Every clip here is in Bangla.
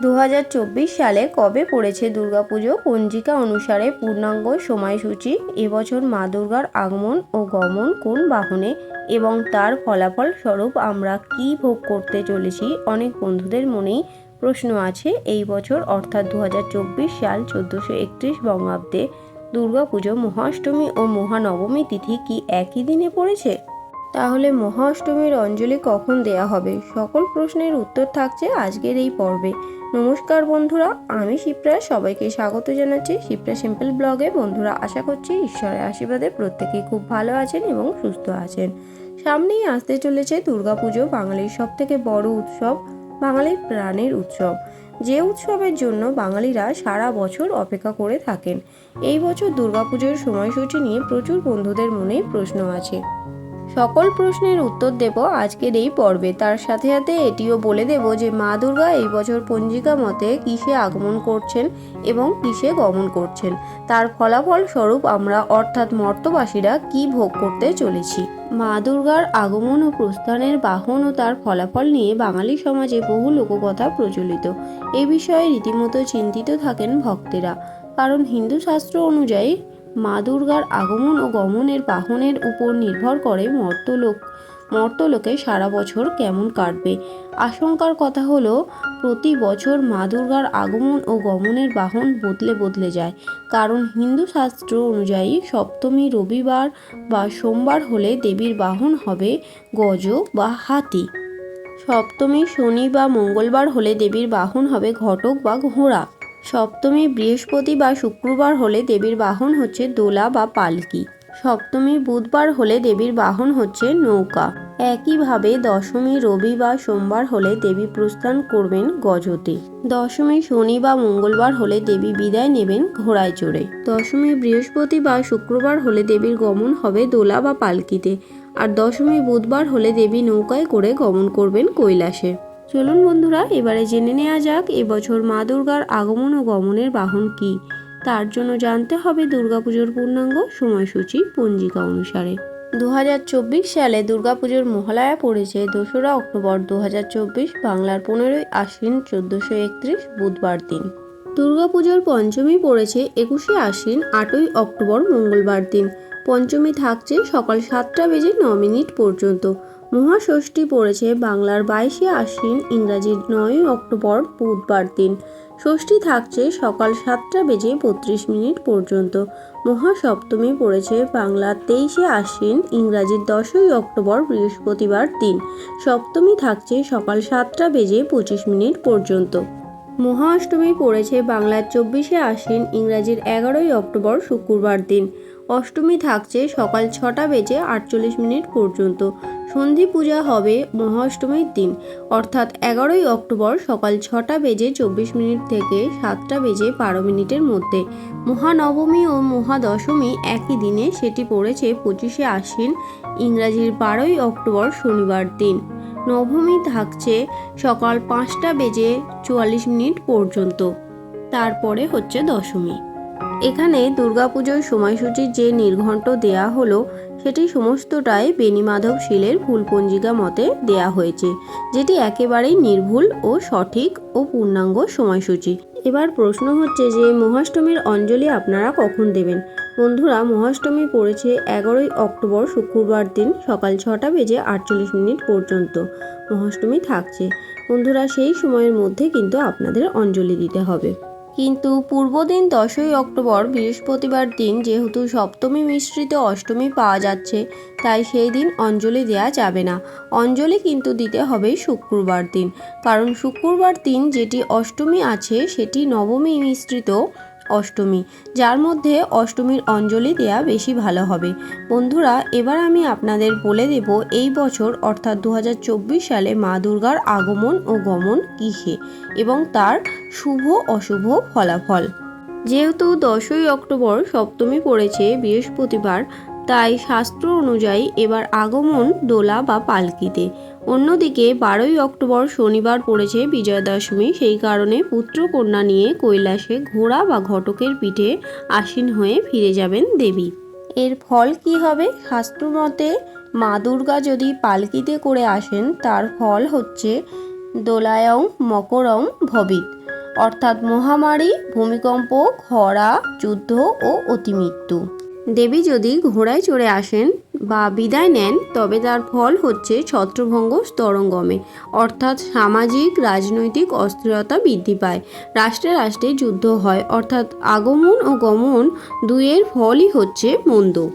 2024 সালে কবে পড়েছে দুর্গাপুজো? পঞ্জিকা অনুসারে পূর্ণাঙ্গ সময়সূচি। এবছর মা দুর্গার আগমন ও গমন কোন বাহনে এবং তার ফলাফল স্বরূপ আমরা কি ভোগ করতে চলেছি? অনেক বন্ধুদের মনেই প্রশ্ন আছে। এই বছর অর্থাৎ 2024 সাল 1431 বঙ্গাব্দে দুর্গাপুজো মহাষ্টমী ও মহানবমী তিথি কি একই দিনে পড়েছে? তাহলে মহাষ্টমীর অঞ্জলি কখন দেয়া হবে? সকল প্রশ্নের উত্তর থাকছে আজকের এই পর্বে। নমস্কার বন্ধুরা, আমি শিপ্রা, সবাইকে স্বাগত জানাচ্ছি শিপ্রা সিম্পল ব্লগে। বন্ধুরা, আশা করছি ঈশ্বরের আশীর্বাদে প্রত্যেকেই খুব ভালো আছেন এবং সুস্থ আছেন। সামনেই আসতে চলেছে দুর্গাপুজো, বাঙালির সব থেকে বড় উৎসব, বাঙালির প্রাণের উৎসব, যে উৎসবের জন্য বাঙালিরা সারা বছর অপেক্ষা করে থাকেন। এই বছর দুর্গাপুজোর সময়সূচি নিয়ে প্রচুর বন্ধুদের মনেই প্রশ্ন আছে। সকল প্রশ্নের উত্তর দেব আজকের এই পর্বে। তার সাথে সাথে এটিও বলে দেব যে মা দুর্গা এই বছর পঞ্জিকা মতে কিসে আগমন করছেন এবং কিসে গমন করছেন, তার ফলাফল স্বরূপ আমরা অর্থাৎ মর্তবাসীরা কি ভোগ করতে চলেছি। মা দুর্গার আগমন ও প্রস্থানের বাহন ও তার ফলাফল নিয়ে বাঙালি সমাজে বহু লোককথা প্রচলিত। এ বিষয়ে রীতিমতো চিন্তিত থাকেন ভক্তেরা, কারণ হিন্দু শাস্ত্র অনুযায়ী মা দুর্গার আগমন ও গমনের বাহনের উপর নির্ভর করে মর্তলোকে সারা বছর কেমন কাটবে। আশঙ্কার কথা হলো, প্রতি বছর মা দুর্গার আগমন ও গমনের বাহন বদলে যায়। কারণ হিন্দু শাস্ত্র অনুযায়ী সপ্তমী রবিবার বা সোমবার হলে দেবীর বাহন হবে গজ বা হাতি, সপ্তমী শনি বা মঙ্গলবার হলে দেবীর বাহন হবে ঘটক বা ঘোড়া, সপ্তমী বৃহস্পতি বা শুক্রবার হলে দেবীর বাহন হচ্ছে দোলা বা পালকি, সপ্তমী বুধবার হলে দেবীর বাহন হচ্ছে নৌকা। একইভাবে দশমী রবি বা সোমবার হলে দেবী প্রস্থান করবেন গজতে, দশমী শনি বা মঙ্গলবার হলে দেবী বিদায় নেবেন ঘোড়ায় চড়ে, দশমী বৃহস্পতি বা শুক্রবার হলে দেবীর গমন হবে দোলা বা পালকিতে, আর দশমী বুধবার হলে দেবী নৌকায় করে গমন করবেন কৈলাসে। চলুন বন্ধুরা, এবারে জেনে নেওয়া যাক এবছর মা দুর্গার আগমন ও গমনের বাহন কি। তার জন্য জানতে হবে দুর্গাপুজোর পূর্ণাঙ্গ সময়সূচি পঞ্জিকা অনুসারে। 2024 সালে দুর্গাপুজোর মহালয়া পড়েছে 2রা অক্টোবর 2024, বাংলার 15ই আশ্বিন 1431 বুধবার দিন। দুর্গাপুজোর পঞ্চমী পড়েছে 21শে আশ্বিন 8ই অক্টোবর মঙ্গলবার দিন। পঞ্চমী থাকছে সকাল 7টা বেজে 9 মিনিট পর্যন্ত। মহাষষ্ঠী পড়েছে বাংলার 22শে আশ্বিন ইংরাজির 9ই অক্টোবর বুধবার দিন। ষষ্ঠী থাকছে সকাল 7টা বেজে 32 মিনিট পর্যন্ত। মহাসপ্তমী পড়েছে বাংলার 23শে আশ্বিন ইংরাজির 10ই অক্টোবর বৃহস্পতিবার দিন। সপ্তমী থাকছে সকাল 7টা বেজে 25 মিনিট পর্যন্ত। মহাষ্টমী পড়েছে বাংলার 24শে আশ্বিন ইংরাজির 11ই অক্টোবর শুক্রবার দিন। অষ্টমী থাকছে সকাল 6টা বেজে 48 মিনিট পর্যন্ত। সন্ধি পূজা হবে মহাষ্টমীর দিন, অর্থাৎ 11ই অক্টোবর সকাল 6টা বেজে 24 মিনিট থেকে 7টা বেজে 12 মিনিটের মধ্যে। মহানবমী ও মহাদশমী একই দিনে, সেটি পড়েছে 25শে আশ্বিন ইংরাজির 12ই অক্টোবর শনিবার দিন। নবমী থাকছে সকাল 5টা বেজে 44 মিনিট পর্যন্ত। তারপরে হচ্ছে দশমী। এখানে দুর্গাপুজোর সময়সূচির যে নির্ঘণ্ট দেয়া হলো সেটি সমস্তটাই বেণীমাধব শীলের ভুল পঞ্জিকা মতে দেয়া হয়েছে, যেটি একেবারেই নির্ভুল ও সঠিক ও পূর্ণাঙ্গ সময়সূচি। এবার প্রশ্ন হচ্ছে যে মহাষ্টমীর অঞ্জলি আপনারা কখন দেবেন? বন্ধুরা, মহাষ্টমী পড়েছে 11ই অক্টোবর শুক্রবার দিন সকাল 6টা বেজে 48 মিনিট পর্যন্ত মহাষ্টমী থাকছে। বন্ধুরা, সেই সময়ের মধ্যে কিন্তু আপনাদের অঞ্জলি দিতে হবে। কিন্তু পূর্বদিন 10ই অক্টোবর বৃহস্পতিবার দিন যেহেতু সপ্তমী মিশ্রিত অষ্টমী পাওয়া যাচ্ছে, তাই সেই দিন অঞ্জলি দেয়া যাবে না। অঞ্জলি কিন্তু দিতে হবে শুক্রবার দিন, কারণ শুক্রবার দিন যেটি অষ্টমী আছে সেটি নবমী মিশ্রিত অষ্টমী, যার মধ্যে অষ্টমীর অঞ্জলি দেয়া বেশি ভালো হবে। বন্ধুরা, এবার আমি আপনাদের বলে দেব এই বছর অর্থাৎ 2024 সালে মা দুর্গার আগমন ও গমন কিসে এবং তার শুভ অশুভ ফলাফল। যেহেতু 10ই অক্টোবর সপ্তমী পড়েছে বৃহস্পতিবার, তাই শাস্ত্র অনুযায়ী এবার আগমন দোলা বা পালকিতে। অন্যদিকে 12ই অক্টোবর শনিবার পড়েছে বিজয়া দশমী, সেই কারণে পুত্র কন্যা নিয়ে কৈলাসে ঘোড়া বা ঘটকের পিঠে আসীন হয়ে ফিরে যাবেন দেবী। এর ফল কি হবে? শাস্ত্র মতে মা দুর্গা যদি পালকিতে করে আসেন তার ফল হচ্ছে দোলায়ং মকরং ভবিত, অর্থাৎ মহামারী, ভূমিকম্প, খরা, যুদ্ধ ও অতিমৃত্যু। দেবী যদি ঘোড়ায় চড়ে আসেন বা বিদায় নেন তবে তার ফল হচ্ছে ছত্রভঙ্গ স্তরঙ্গমে, অর্থাৎ সামাজিক রাজনৈতিক অস্থিরতা বৃদ্ধি পায়, রাষ্ট্রে রাষ্ট্রে যুদ্ধ হয়, অর্থাৎ আগমন ও গমন দুইয়ের ফলই হচ্ছে মন্দ।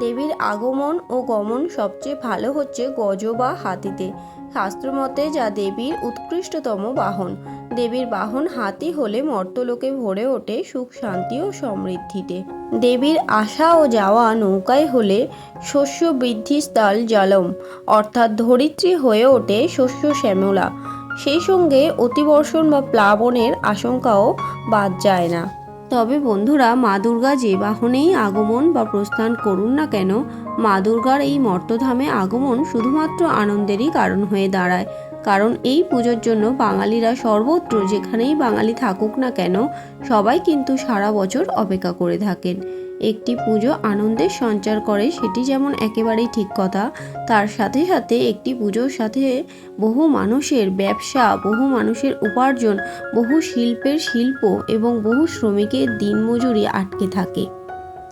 দেবীর আগমন ও গমন সবচেয়ে ভালো হচ্ছে গজ বা হাতিতে। শাস্ত্রমতে যা দেবীর উৎকৃষ্টতম বাহন। দেবীর বাহন হাতি হলে মর্তলোকে ভরে ওঠে সুখ শান্তি ও সমৃদ্ধিতে। দেবীর আসা ও যাওয়া নৌকায় হলে শস্য বৃদ্ধিস্থল জলম, অর্থাৎ ধরিত্রী হয়ে ওঠে শস্য শ্যামলা। সেই সঙ্গে অতিবর্ষণ বা প্লাবনের আশঙ্কাও বাদ যায় না। তবে বন্ধুরা, মা দুর্গা যে বাহনেই আগমন বা প্রস্থান করুন না কেন, মা দুর্গার এই মর্তধামে আগমন শুধুমাত্র আনন্দেরই কারণ হয়ে দাঁড়ায়। কারণ এই পুজোর জন্য বাঙালিরা সর্বত্র যেখানেই বাঙালি থাকুক না কেন সবাই কিন্তু সারা বছর অপেক্ষা করে থাকেন। একটি পুজো আনন্দের সঞ্চার করে সেটি যেমন একেবারেই ঠিক কথা, তার সাথে সাথে একটি পুজোর সাথে বহু মানুষের ব্যবসা, বহু মানুষের উপার্জন, বহু শিল্পের শিল্প এবং বহু শ্রমিকের দিনমজুরি আটকে থাকে।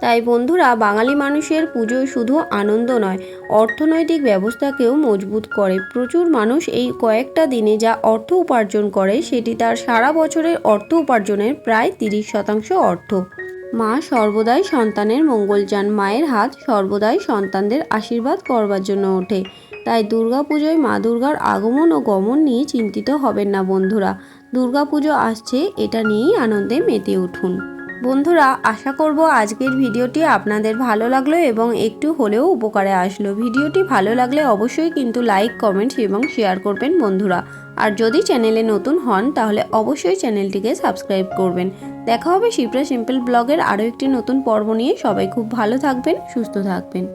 তাই বন্ধুরা, বাঙালি মানুষের পুজো শুধু আনন্দ নয়, অর্থনৈতিক ব্যবস্থাকেও মজবুত করে। প্রচুর মানুষ এই কয়েকটা দিনে যা অর্থ উপার্জন করে সেটি তার সারা বছরের অর্থ উপার্জনের প্রায় 30% অর্থ। মা সর্বদাই সন্তানের মঙ্গল চান, মায়ের হাত সর্বদাই সন্তানদের আশীর্বাদ করবার জন্য ওঠে। তাই দুর্গাপুজোয় মা দুর্গার আগমন ও গমন নিয়ে চিন্তিত হবেন না বন্ধুরা। দুর্গাপুজো আসছে, এটা নিয়েই আনন্দে মেতে উঠুন। বন্ধুরা, আশা করব আজকের ভিডিওটি আপনাদের ভালো লাগলো এবং একটু হলেও উপকারে আসলো। ভিডিওটি ভালো লাগলে অবশ্যই কিন্তু লাইক, কমেন্ট এবং শেয়ার করবেন বন্ধুরা। আর যদি চ্যানেলে নতুন হন তাহলে অবশ্যই চ্যানেলটিকে সাবস্ক্রাইব করবেন। দেখা হবে শিপ্রা সিম্পল ব্লগের আরও একটি নতুন পর্ব নিয়ে। সবাই খুব ভালো থাকবেন, সুস্থ থাকবেন।